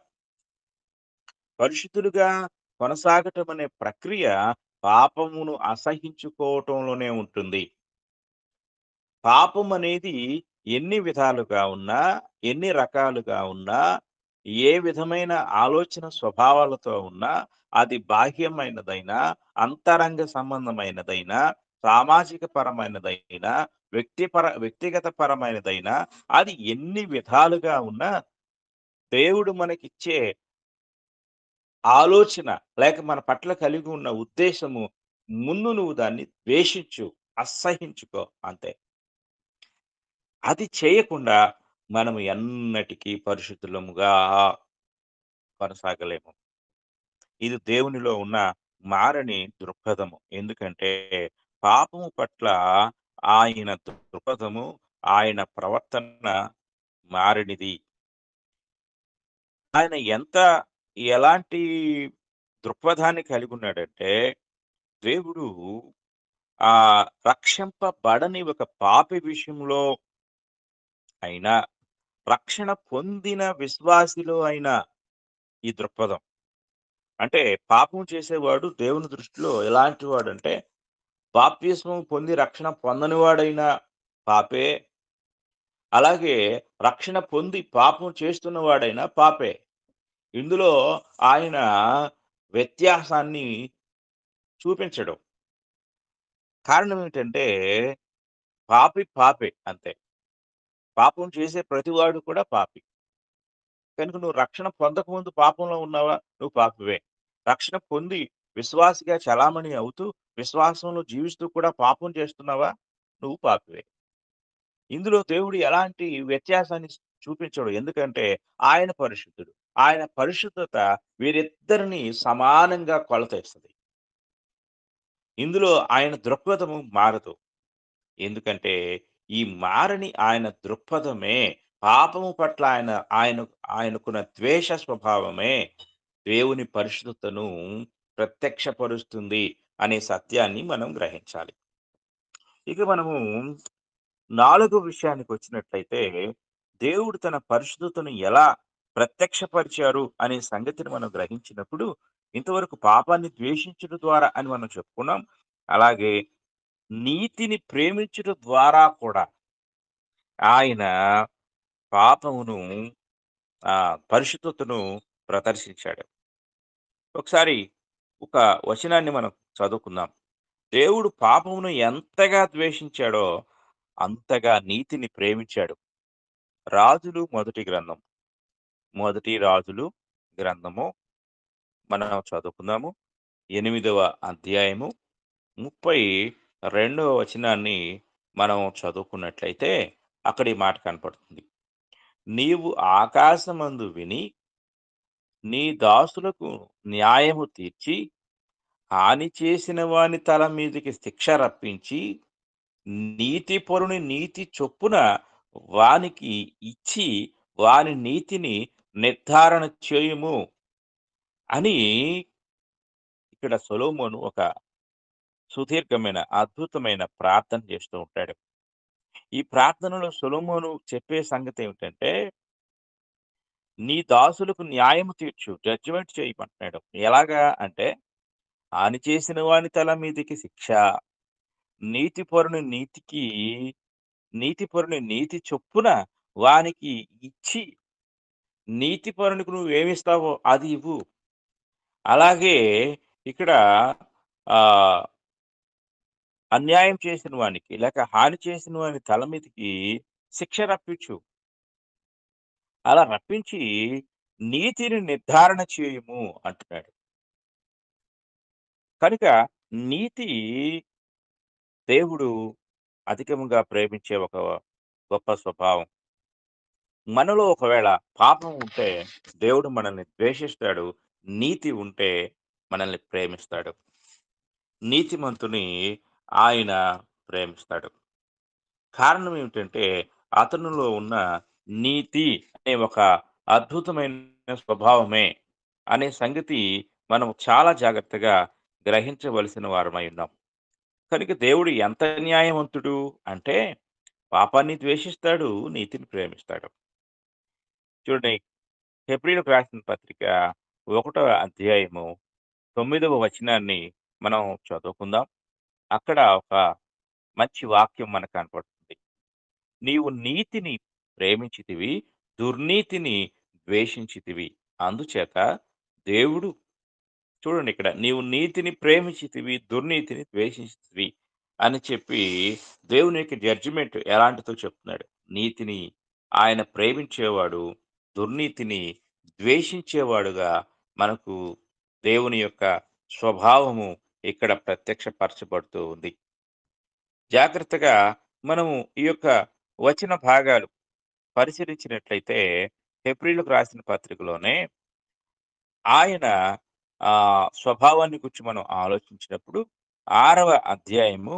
పరిశుద్ధులుగా కొనసాగటం అనే ప్రక్రియ పాపమును అసహించుకోవటంలోనే ఉంటుంది. పాపం అనేది ఎన్ని విధాలుగా ఉన్నా, ఎన్ని రకాలుగా ఉన్నా, ఏ విధమైన ఆలోచన స్వభావాలతో ఉన్నా, అది బాహ్యమైనదైనా, అంతరంగ సంబంధమైనదైనా, సామాజిక పరమైనదైనా, వ్యక్తిగత పరమైనదైనా, అది ఎన్ని విధాలుగా ఉన్నా, దేవుడు మనకిచ్చే ఆలోచన లేక మన పట్ల కలిగి ఉన్న ఉద్దేశము, ముందు నువ్వు దాన్ని ద్వేషించు, అసహ్యించుకో అంతే. అది చేయకుండా మనము ఎన్నటికీ పరిశుద్ధులముగా కొనసాగలేము. ఇది దేవునిలో ఉన్న మారని దృక్పథము. ఎందుకంటే పాపము పట్ల ఆయన దృక్పథము, ఆయన ప్రవర్తన మారనిది. ఆయన ఎలాంటి దృక్పథాన్ని కలిగున్నాడంటే, దేవుడు రక్షింపబడని ఒక పాపి విషయంలో అయినా, రక్షణ పొందిన విశ్వాసిలో అయినా ఈ దృక్పథం. అంటే పాపం చేసేవాడు దేవుని దృష్టిలో ఎలాంటి వాడంటే, బాప్తిస్మం పొంది రక్షణ పొందనివాడైనా పాపే. అలాగే రక్షణ పొంది పాపం చేస్తున్నవాడైనా పాపే. ఇందులో ఆయన వ్యత్యాసాన్ని చూపించడు. కారణం ఏంటంటే, పాపి పాపే అంతే. పాపం చేసే ప్రతివాడు కూడా పాపి. కనుక నువ్వు రక్షణ పొందకముందు పాపంలో ఉన్నావా? నువ్వు పాపివే. రక్షణ పొంది విశ్వాసిగా చలామణి అవుతూ, విశ్వాసంలో జీవిస్తూ కూడా పాపం చేస్తున్నావా? నువ్వు పాపివే. ఇందులో దేవుడు ఎలాంటి వ్యత్యాసాన్ని చూపించడు. ఎందుకంటే ఆయన పరిశుద్ధుడు. ఆయన పరిశుద్ధత వీరిద్దరిని సమానంగా కొలతేస్తది. ఇందులో ఆయన దృక్పథము మారదు. ఎందుకంటే ఈ మారని ఆయన దృక్పథమే పాపము పట్ల ఆయన ఆయనకున్న ద్వేష స్వభావమే దేవుని పరిశుద్ధతను ప్రత్యక్షపరుస్తుంది అనే సత్యాన్ని మనం గ్రహించాలి. ఇక మనము 4 విషయానికొచ్చినట్లయితే, దేవుడు తన పరిశుద్ధతను ఎలా ప్రత్యక్షపరిచారు అనే సంగతిని మనం గ్రహించినప్పుడు, ఇంతవరకు పాపాన్ని ద్వేషించుట ద్వారా అని మనం చెప్పుకున్నాం. అలాగే నీతిని ప్రేమించుట ద్వారా కూడా ఆయన పాపమును పరిశుద్ధతను ప్రదర్శించాడు. ఒకసారి ఒక వచనాన్ని మనం చదువుకుందాం. దేవుడు పాపమును ఎంతగా ద్వేషించాడో, అంతగా నీతిని ప్రేమించాడు. రాజులు మొదటి గ్రంథం. మొదటి రాజులు గ్రంథము మనం చదువుకుందాము. 8వ అధ్యాయము 32వ వచనాన్ని మనం చదువుకున్నట్లయితే అక్కడ ఈ మాట కనపడుతుంది. నీవు ఆకాశమందు విని నీ దాసులకు న్యాయము తీర్చి హాని చేసిన వాని తల మీదికి శిక్ష రప్పించి నీతిపరుని నీతి చొప్పున వానికి ఇచ్చి వాని నీతిని నిర్ధారణ చేయుము అని ఇక్కడ సొలొమోను ఒక సుదీర్ఘమైన అద్భుతమైన ప్రార్థన చేస్తూ ఉంటాడు. ఈ ప్రార్థనలో సొలొమోను చెప్పే సంగతి ఏమిటంటే, నీ దాసులకు న్యాయము తీర్చు, జడ్జిమెంట్ చేయమంటున్నాడు. ఎలాగా అంటే, హాని చేసిన వాని తల మీదికి శిక్ష, నీతిపరుని నీతికి నీతిపరుని నీతి చొప్పున వానికి ఇచ్చి, నీతిపరునికి నువ్వేమిస్తావో అది ఇవ్వు. అలాగే ఇక్కడ ఆహ్, అన్యాయం చేసిన వానికి, లేక హాని చేసిన వాని తల మీదికి శిక్ష రప్పించు. అలా రప్పించి నీతిని నిర్ధారణ చేయుము అంటున్నాడు. కనుక నీతి దేవుడు అధికముగా ప్రేమించే ఒక గొప్ప స్వభావం. మనలో ఒకవేళ పాపం ఉంటే దేవుడు మనల్ని ద్వేషిస్తాడు. నీతి ఉంటే మనల్ని ప్రేమిస్తాడు. నీతిమంతుని ఆయన ప్రేమిస్తాడు. కారణం ఏమిటంటే అతనిలో ఉన్న నీతి అనే ఒక అద్భుతమైన స్వభావమే అనే సంగతి మనం చాలా జాగ్రత్తగా గ్రహించవలసిన వారమై ఉన్నాం. కనుక దేవుడు ఎంత న్యాయవంతుడు అంటే పాపాన్ని ద్వేషిస్తాడు, నీతిని ప్రేమిస్తాడు. చూడండి, హెబ్రీయులకు రాసిన పత్రిక 1వ అధ్యాయము 9వ వచనాన్ని మనం చదువుకుందాం. అక్కడ ఒక మంచి వాక్యం మనకు కనపడుతుంది. నీవు నీతిని ప్రేమించితివి, దుర్నీతిని ద్వేషించితివి. అందుచేత దేవుడు చూడండి ఇక్కడ నీవు నీతిని ప్రేమించితివి, దుర్నీతిని ద్వేషించితివి అని చెప్పి దేవుని యొక్క జడ్జిమెంట్ ఎలాంటిదో చెప్తున్నాడు. నీతిని ఆయన ప్రేమించేవాడు, దుర్నీతిని ద్వేషించేవాడుగా మనకు దేవుని యొక్క స్వభావము ఇక్కడ ప్రత్యక్షపరచబడుతూ ఉంది. జాగ్రత్తగా మనము ఈ యొక్క వచన భాగాలు పరిశీలించినట్లయితే హెబ్రీయులకు రాసిన పత్రికలోనే ఆయన స్వభావాన్ని గురించి మనం ఆలోచించినప్పుడు 6వ అధ్యాయము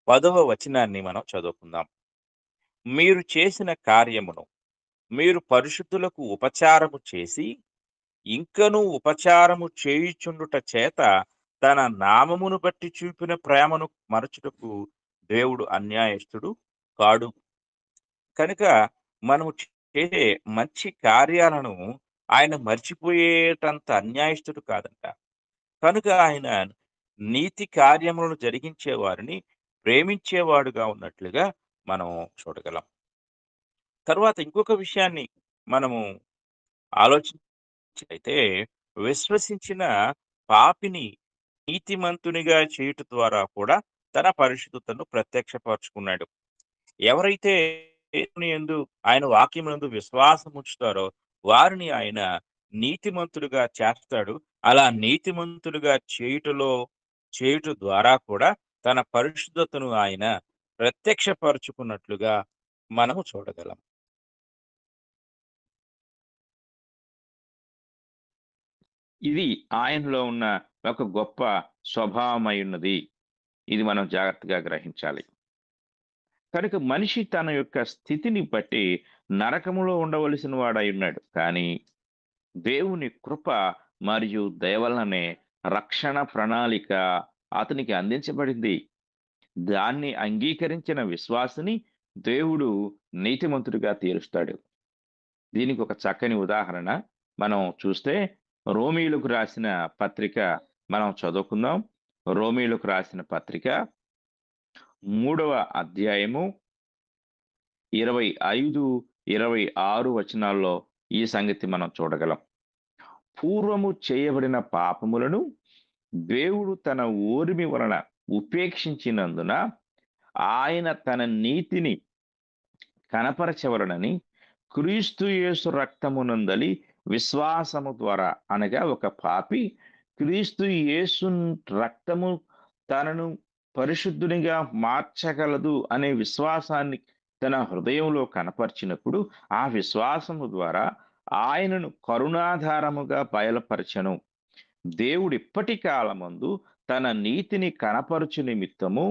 10వ వచనాన్ని మనం చదువుకుందాం. మీరు చేసిన కార్యమును మీరు పరిశుద్ధులకు ఉపచారము చేసి ఇంకనూ ఉపచారము చేయుచుండుట చేత తన నామమును బట్టి చూపిన ప్రేమను మరచుటకు దేవుడు అన్యాయస్తుడు కాడు. కనుక మనము చేసే మంచి కార్యాలను ఆయన మర్చిపోయేటంత అన్యాయస్తుడు కాదంట. కనుక ఆయన నీతి కార్యములను జరిగించే వారిని ప్రేమించేవాడుగా ఉన్నట్లుగా మనం చూడగలం. తరువాత ఇంకొక విషయాన్ని మనము ఆలోచించినట్లయితే, విశ్వసించిన పాపిని నీతిమంతునిగా చేయుట ద్వారా కూడా తన పరిశుద్ధతను ప్రత్యక్షపరుచుకున్నాడు. ఎవరైతే దేవుని యందు ఆయన వాక్యమునందు విశ్వాసం ఉంచుతారో వారిని ఆయన నీతిమంతులుగా చేస్తాడు. అలా నీతిమంతులుగా చేయుట ద్వారా కూడా తన పరిశుద్ధతను ఆయన ప్రత్యక్షపరుచుకున్నట్లుగా మనము చూడగలం. ఇది ఆయనలో ఉన్న ఒక గొప్ప స్వభావమై ఉన్నది. ఇది మనం జాగ్రత్తగా గ్రహించాలి. కనుక మనిషి తన యొక్క స్థితిని బట్టి నరకములో ఉండవలసిన వాడై ఉన్నాడు. కానీ దేవుని కృప మరియు దయ వలననే రక్షణ ప్రణాళిక అతనికి అందించబడింది. దాన్ని అంగీకరించిన విశ్వాసిని దేవుడు నీతిమంతుడిగా తీరుస్తాడు. దీనికి ఒక చక్కని ఉదాహరణ మనం చూస్తే రోమీయులకు రాసిన పత్రిక మనం చదువుకుందాం. రోమీయులకు రాసిన పత్రిక 3వ అధ్యాయము 25, 26 వచనాల్లో ఈ సంగతి మనం చూడగలం. పూర్వము చేయబడిన పాపములను దేవుడు తన ఓరిమి వలన ఉపేక్షించినందున ఆయన తన నీతిని కనపరచవలనని క్రీస్తు యేసు రక్తమునందలి విశ్వాసము ద్వారా, అనగా ఒక పాపి క్రీస్తు యేసు రక్తము తనను పరిశుద్ధునిగా మార్చగలదు అనే విశ్వాసాన్ని తన హృదయంలో కనపరిచినప్పుడు ఆ విశ్వాసము ద్వారా ఆయనను కరుణాధారముగా బయలుపరచెను. దేవుడు ఇప్పటి కాలమందు తన నీతిని కనపరచు నిమిత్తము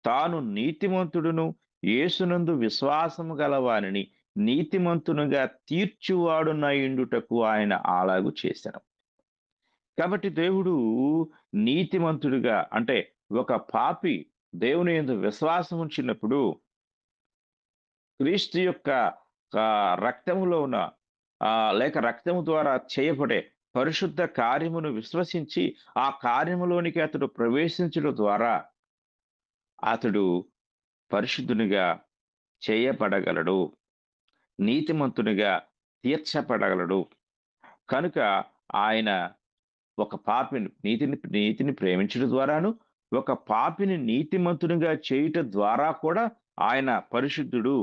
తాను నీతిమంతుడును యేసునందు విశ్వాసము గలవానిని నీతిమంతునిగా తీర్చువాడునయుండుటకు ఆయన అలాగు చేశాను. కాబట్టి దేవుడు నీతిమంతుడిగా, అంటే ఒక పాపి దేవుని యందు విశ్వాసం ఉంచినప్పుడు క్రీస్తు యొక్క రక్తములో ఉన్న లేక రక్తము ద్వారా చేయబడే పరిశుద్ధ కార్యమును విశ్వసించి ఆ కార్యములోనికి అతడు ప్రవేశించడం ద్వారా అతడు పరిశుద్ధునిగా చేయబడగలడు, నీతిమంతునిగా తీర్చబడగలడు. కనుక ఆయన ఒక పాపిని నీతిని ప్రేమించడం ద్వారాను, ఒక పాపిని నీతిమంతునిగా చేయుట ద్వారా కూడా ఆయన పరిశుద్ధుడు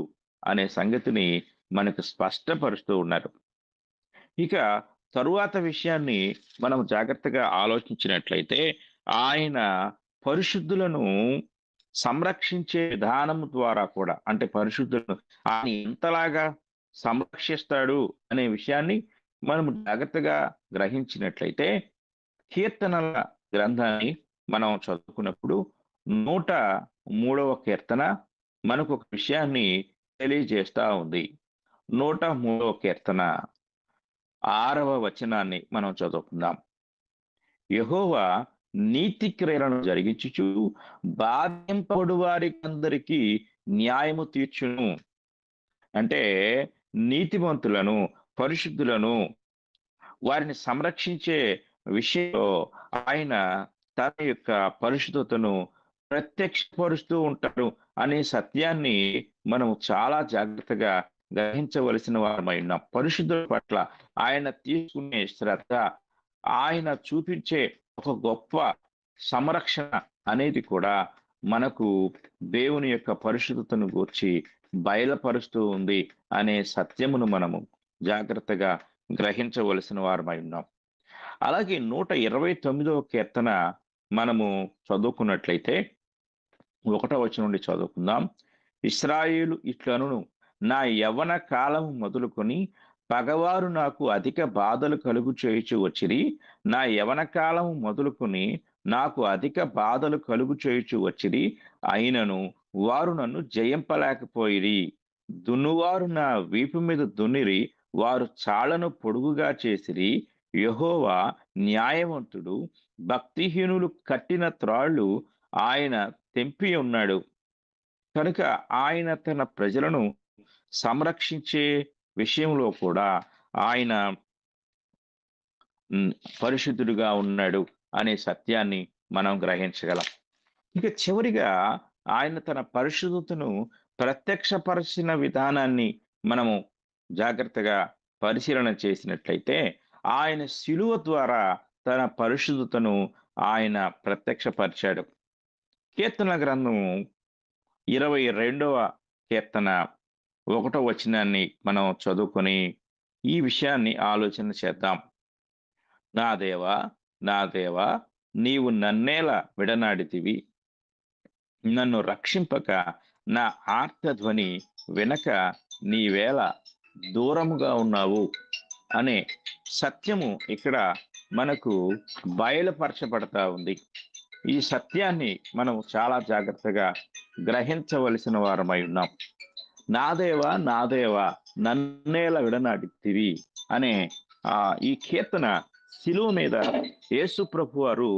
అనే సంగతిని మనకు స్పష్టపరుస్తూ ఉన్నారు. ఇక తరువాత విషయాన్ని మనం జాగ్రత్తగా ఆలోచించినట్లయితే, ఆయన పరిశుద్ధులను సంరక్షించే విధానము ద్వారా కూడా, అంటే పరిశుద్ధులను ఆయన ఎంతలాగా సంరక్షిస్తాడు అనే విషయాన్ని మనం జాగ్రత్తగా గ్రహించినట్లయితే, కీర్తనల గ్రంథాన్ని మనం చదువుకున్నప్పుడు 103వ కీర్తన మనకు ఒక విషయాన్ని తెలియజేస్తా ఉంది. 103వ కీర్తన 6వ వచనాన్ని మనం చదువుకుందాం. యెహోవా నీతి క్రియలను జరిగించుచు బాధింపబడు వారికందరికీ న్యాయము తీర్చును. అంటే నీతిమంతులను, పరిశుద్ధులను, వారిని సంరక్షించే విషయంలో ఆయన తన యొక్క పరిశుద్ధతను ప్రత్యక్షపరుస్తూ ఉంటాడు అనే సత్యాన్ని మనం చాలా జాగ్రత్తగా గ్రహించవలసిన వారమై ఉన్నాం. పరిశుద్ధుల పట్ల ఆయన తీసుకునే శ్రద్ధ, ఆయన చూపించే ఒక గొప్ప సంరక్షణ అనేది కూడా మనకు దేవుని యొక్క పరిశుద్ధతను గూర్చి బయలుపరుస్తూ ఉంది అనే సత్యమును మనము జాగ్రత్తగా గ్రహించవలసిన వారమై ఉన్నాం. అలాగే 129వ కీర్తన మనము చదువుకున్నట్లయితే 1వ వచనం నుండి చదువుకుందాం. ఇశ్రాయేలు ఇట్లనును, నా యవ్వన కాలము మొదలుకొని పగవారు నాకు అధిక బాధలు కలుగు చేయుచు వచ్చిరి. నా యవ్వన కాలము మొదలుకొని నాకు అధిక బాధలు కలుగు చేయుచు వచ్చిరి. అయినను వారు నన్ను జయింపలేకపోయిరి. దున్నువారు నా వీపు మీద దున్నిరి, వారు చాళ్లను పొడుగుగా చేసిరి. యెహోవా న్యాయవంతుడు, భక్తిహీనులు కట్టిన త్రాళ్ళు ఆయన తెంపి ఉన్నాడు. కనుక ఆయన తన ప్రజలను సంరక్షించే విషయంలో కూడా ఆయన హ్మ్. పరిశుద్ధుడుగా ఉన్నాడు అనే సత్యాన్ని మనం గ్రహించగలం. ఇక చివరిగా ఆయన తన పరిశుద్ధతను ప్రత్యక్షపరచిన విధానాన్ని మనము జాగ్రత్తగా పరిశీలన చేసినట్లయితే, ఆయన శిలువ ద్వారా తన పరిశుద్ధతను ఆయన ప్రత్యక్షపరిచాడు. కీర్తనల గ్రంథం 22వ కీర్తన 1 వచనాన్ని మనం చదువుకొని ఈ విషయాన్ని ఆలోచన చేద్దాం. నా దేవా, నా దేవా, నీవు నన్నేల విడనాడితివి. నన్ను రక్షింపక నా ఆర్తధ్వని వినక నీవేళ దూరముగా ఉన్నావు అనే సత్యము ఇక్కడ మనకు బయలుపరచబడతా ఉంది. ఈ సత్యాన్ని మనం చాలా జాగ్రత్తగా గ్రహించవలసిన వారమై ఉన్నాం. నా దేవా, నా దేవా, నన్నేల విడనాడితివి అనే ఈ కీర్తన శిలువ మీద యేసు ప్రభువారు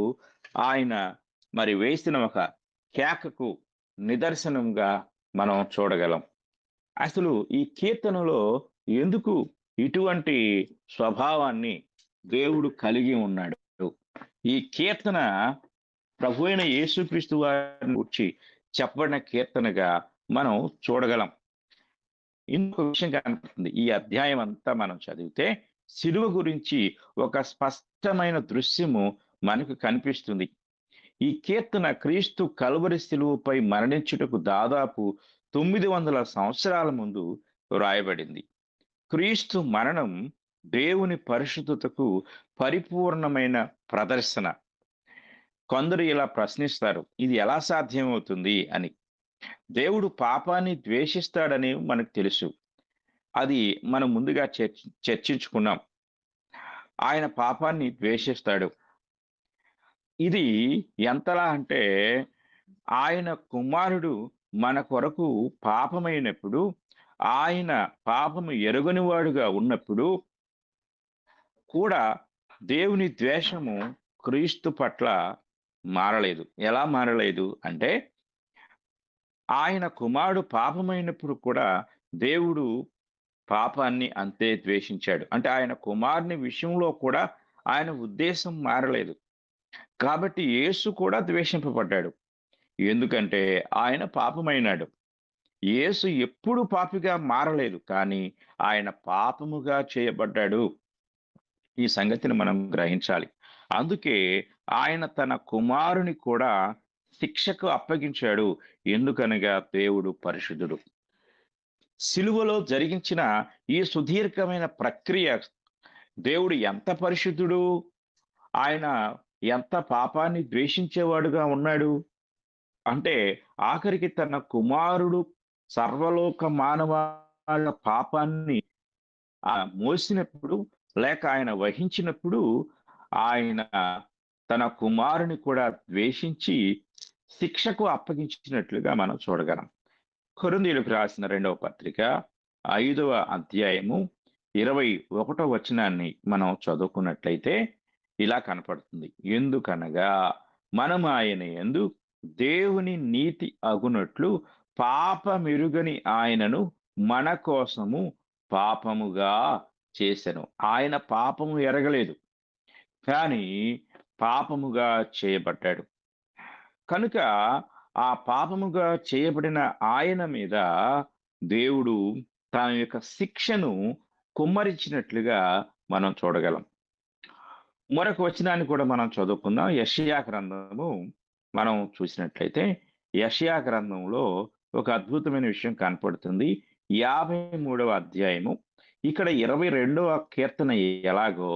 ఆయన మరి వేసిన ఒక కేకకు నిదర్శనంగా మనం చూడగలం. అసలు ఈ కీర్తనలో ఎందుకు ఇటువంటి స్వభావాన్ని దేవుడు కలిగి ఉన్నాడు? ఈ కీర్తన ప్రభువైన యేసుక్రీస్తు వారిని గూర్చి చెప్పబడిన కీర్తనగా మనం చూడగలం. ఇంకొక విషయం కనపడుతుంది. ఈ అధ్యాయం అంతా మనం చదివితే శిలువ గురించి ఒక స్పష్టమైన దృశ్యము మనకు కనిపిస్తుంది. ఈ కీర్తన క్రీస్తు కల్వరి శిలువపై మరణించుటకు దాదాపు 900 సంవత్సరాల ముందు వ్రాయబడింది. క్రీస్తు మరణం దేవుని పరిశుద్ధతకు పరిపూర్ణమైన ప్రదర్శన. కొందరు ఇలా ప్రశ్నిస్తారు, ఇది ఎలా సాధ్యమవుతుంది అని. దేవుడు పాపాన్ని ద్వేషిస్తాడని మనకు తెలుసు. అది మనం ముందుగా చర్చించుకున్నాం. ఆయన పాపాన్ని ద్వేషిస్తాడు. ఇది ఎంతలా అంటే ఆయన కుమారుడు మన కొరకు పాపమైనప్పుడు, ఆయన పాపము ఎరుగని వాడుగా ఉన్నప్పుడు కూడా దేవుని ద్వేషము క్రీస్తు పట్ల మారలేదు. ఎలా మారలేదు అంటే, ఆయన కుమారుడు పాపమైనప్పుడు కూడా దేవుడు పాపాన్ని అంతే ద్వేషించాడు. అంటే ఆయన కుమారుని విషయంలో కూడా ఆయన ఉద్దేశం మారలేదు. కాబట్టి యేసు కూడా ద్వేషింపబడ్డాడు. ఎందుకంటే ఆయన పాపమైనాడు. యేసు ఎప్పుడు పాపిగా మారలేదు. కానీ ఆయన పాపముగా చేయబడ్డాడు. ఈ సంగతిని మనం గ్రహించాలి. అందుకే ఆయన తన కుమారుని కూడా శిక్షకు అప్పగించాడు. ఎందుకనగా దేవుడు పరిశుద్ధుడు. సిలువలో జరిగించిన ఈ సుదీర్ఘమైన ప్రక్రియ దేవుడు ఎంత పరిశుద్ధుడు, ఆయన ఎంత పాపాన్ని ద్వేషించేవాడుగా ఉన్నాడు అంటే, ఆఖరికి తన కుమారుడు సర్వలోక మానవాళ పాపాన్ని మోసినప్పుడు, లేక ఆయన వహించినప్పుడు, ఆయన తన కుమారుని కూడా ద్వేషించి శిక్షకు అప్పగించినట్లుగా మనం చూడగలం. కొరింథీయులకు రాసిన 2వ పత్రిక 5వ అధ్యాయము 21వ వచనాన్ని మనం చదువుకున్నట్లయితే ఇలా కనపడుతుంది. ఎందుకనగా మనం ఆయన యందు దేవుని నీతి అగునట్లు పాపమెరుగని ఆయనను మన కోసము పాపముగా చేసెను. ఆయన పాపము ఎరగలేదు, కానీ పాపముగా చేయబడ్డాడు. కనుక ఆ పాపముగా చేయబడిన ఆయన మీద దేవుడు తన యొక్క శిక్షను కుమ్మరించినట్లుగా మనం చూడగలం. మరొక వచనాన్ని కూడా మనం చదువుకుందాం. యెషయా గ్రంథము మనం చూసినట్లయితే, యెషయా గ్రంథంలో ఒక అద్భుతమైన విషయం కనపడుతుంది. 53వ అధ్యాయము. ఇక్కడ 22వ కీర్తన ఎలాగో,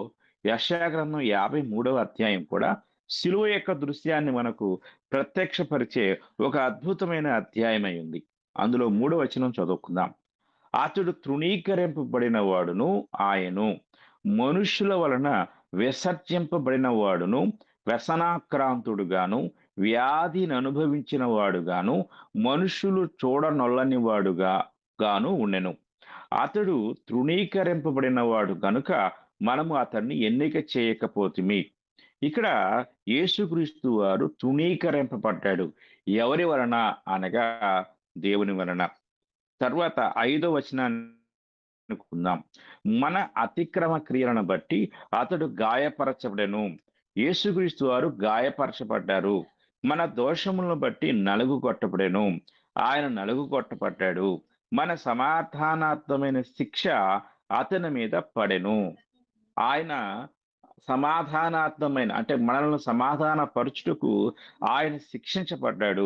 యెషయా గ్రంథం 53వ అధ్యాయం కూడా శిలువ యొక్క దృశ్యాన్ని మనకు ప్రత్యక్షపరిచే ఒక అద్భుతమైన అధ్యాయమై ఉంది. అందులో 3వ వచనం చదువుకుందాం. అతడు తృణీకరింపబడిన వాడును ఆయను, మనుష్యుల వలన విసర్జింపబడిన వాడును, వ్యసనాక్రాంతుడుగాను, వ్యాధిని అనుభవించిన వాడుగాను, మనుషులు చూడనొల్లని వాడుగా గాను ఉండెను. అతడు తృణీకరింపబడిన వాడు గనుక మనము అతన్ని ఎన్నిక చేయకపోతిమి. ఇక్కడ యేసుక్రీస్తు వారు తృణీకరింపబడ్డాడు. ఎవరి వలన అనగా దేవుని వలన. తర్వాత 5వ వచనాన్ని అనుకుందాం. మన అతిక్రమ క్రియలను బట్టి అతడు గాయపరచబడెను. యేసుక్రీస్తు వారు గాయపరచబడ్డారు. మన దోషములను బట్టి నలుగుగొట్టబడెను. ఆయన నలుగుగొట్టబడ్డాడు. మన సమాధానార్థమైన శిక్ష అతని మీద పడెను. ఆయన సమాధానార్థమైన అంటే మనల్ని సమాధాన పరుచుటకు ఆయన శిక్షించబడ్డాడు.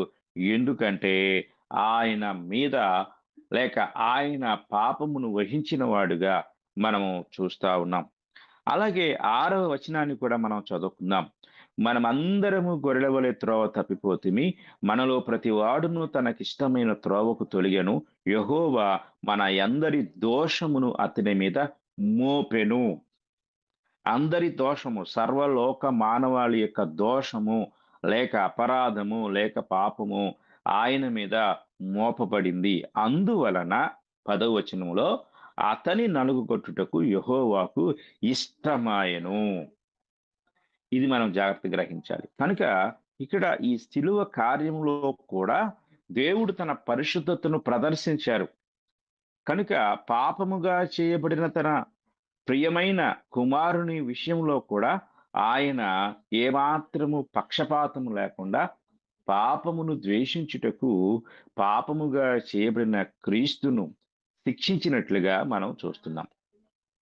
ఎందుకంటే ఆయన మీద లేక ఆయన పాపమును వహించిన వాడుగా మనము చూస్తా ఉన్నాం. అలాగే 6వ వచనాన్ని కూడా మనం చదువుకుందాం. మనమందరము గొర్రెల వలె త్రోవ తప్పిపోతిమి. మనలో ప్రతివాడును తనకిష్టమైన త్రోవకు తొలగెను. యెహోవా మన యందరి దోషమును అతని మీద మోపెను. అందరి దోషము, సర్వలోక మానవాళి యొక్క దోషము, లేక అపరాధము, లేక పాపము ఆయన మీద మోపబడింది. అందువలన 10వ వచనంలో అతని నలుగుగొట్టుటకు యెహోవాకు ఇష్టమాయెను. ఇది మనం జాగ్రత్తగా గ్రహించాలి. కనుక ఇక్కడ ఈ శిలువ కార్యంలో కూడా దేవుడు తన పరిశుద్ధతను ప్రదర్శించారు. కనుక పాపముగా చేయబడిన తన ప్రియమైన కుమారుని విషయంలో కూడా ఆయన ఏమాత్రము పక్షపాతము లేకుండా పాపమును ద్వేషించుటకు పాపముగా చేయబడిన క్రీస్తును శిక్షించినట్లుగా మనం చూస్తున్నాం.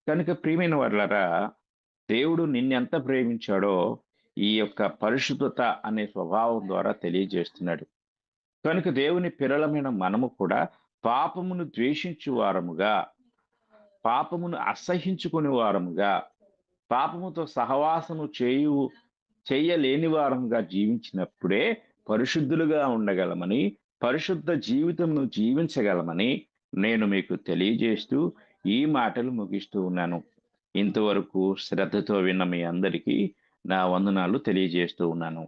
కనుక ప్రియమైన వారలారా, దేవుడు నిన్నెంత ప్రేమించాడో ఈ యొక్క పరిశుద్ధత అనే స్వభావం ద్వారా తెలియజేస్తున్నాడు. కనుక దేవుని పిల్లలమైన మనము కూడా పాపమును ద్వేషించు వారముగా, పాపమును అసహ్యించుకుని వారముగా, పాపముతో సహవాసము చేయలేని వారముగా జీవించినప్పుడే పరిశుద్ధులుగా ఉండగలమని, పరిశుద్ధ జీవితమును జీవించగలమని నేను మీకు తెలియజేస్తూ ఈ మాటలు ముగిస్తూ ఉన్నాను. ఇంతవరకు శ్రద్ధతో విన్న మీ అందరికీ నా వందనాలు తెలియజేస్తూ ఉన్నాను.